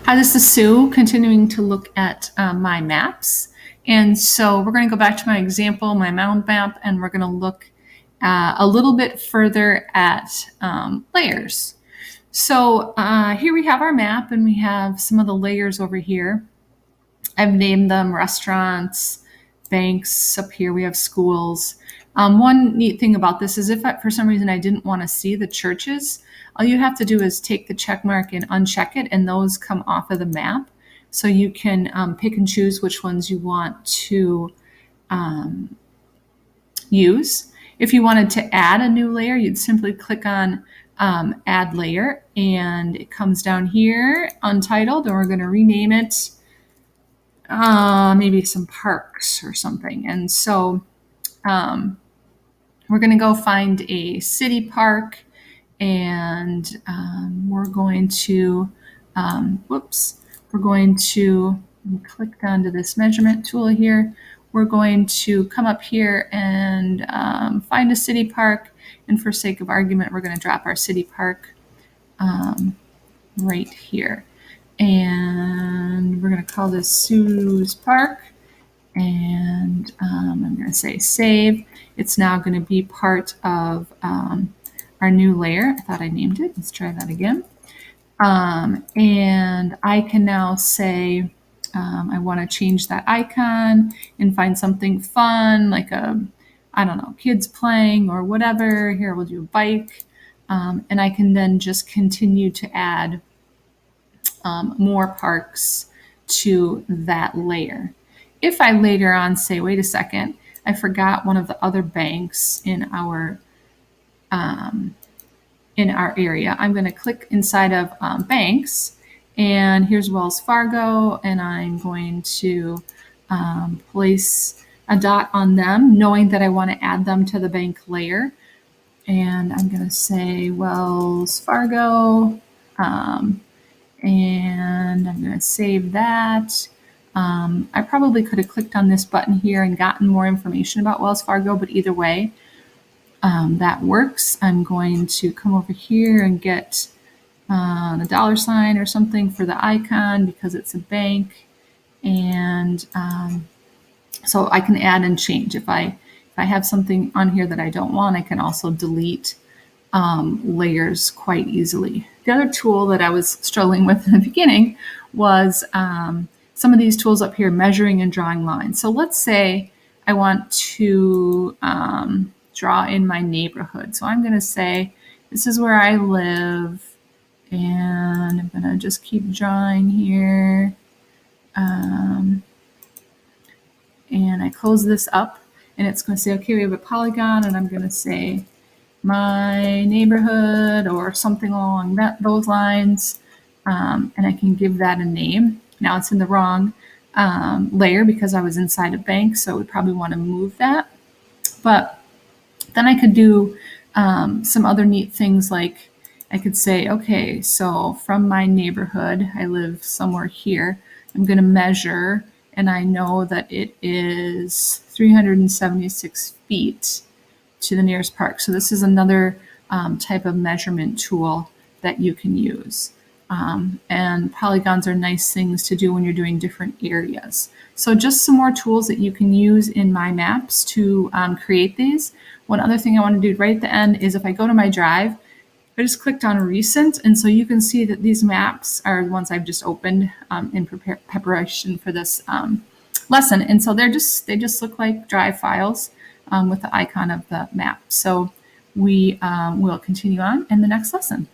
Hi, this is Sue, continuing to look at my maps. And so we're going to go back to my example, my mound map, and we're going to look a little bit further at layers. So here we have our map, and we have some of the layers over here. I've named them restaurants, banks. Up here we have schools. One neat thing about this is if for some reason I didn't want to see the churches, all you have to do is take the check mark and uncheck it, and those come off of the map. So you can pick and choose which ones you want to use. If you wanted to add a new layer, you'd simply click on add layer, and it comes down here, untitled, and we're going to rename it maybe some parks or something. And so we're going to go find a city park, and we're going to, we're going to, click onto this measurement tool here. We're going to come up here and find a city park. And for sake of argument, we're going to drop our city park right here. And we're going to call this Sue's Park. And I'm going to say save. It's now going to be part of our new layer. I thought I named it. Let's try that again. And I can now say I want to change that icon and find something fun, like I don't know, kids playing or whatever. Here we'll do a bike. And I can then just continue to add more parks to that layer. If I later on say, wait a second, I forgot one of the other banks in our area, I'm going to click inside of banks, and here's Wells Fargo, and I'm going to place a dot on them, knowing that I want to add them to the bank layer. And I'm going to say Wells Fargo, and I'm going to save that. I probably could have clicked on this button here and gotten more information about Wells Fargo, but either way, that works. I'm going to come over here and get the dollar sign or something for the icon because it's a bank. And so I can add and change. If I have something on here that I don't want, I can also delete layers quite easily. The other tool that I was struggling with in the beginning was some of these tools up here, measuring and drawing lines. So let's say I want to draw in my neighborhood. So I'm going to say, this is where I live, and I'm going to just keep drawing here. And I close this up, and it's going to say, okay, we have a polygon, and I'm going to say my neighborhood or something along those lines, and I can give that a name. Now it's in the wrong layer because I was inside a bank, so we probably want to move that. But then I could do some other neat things, like I could say, okay, so from my neighborhood, I live somewhere here, I'm going to measure, and I know that it is 376 feet to the nearest park. So this is another type of measurement tool that you can use. And polygons are nice things to do when you're doing different areas. So just some more tools that you can use in my maps to create these. One other thing I want to do right at the end is if I go to my drive, I just clicked on recent, and so you can see that these maps are the ones I've just opened in preparation for this lesson. And so they just look like drive files with the icon of the map. So we will continue on in the next lesson.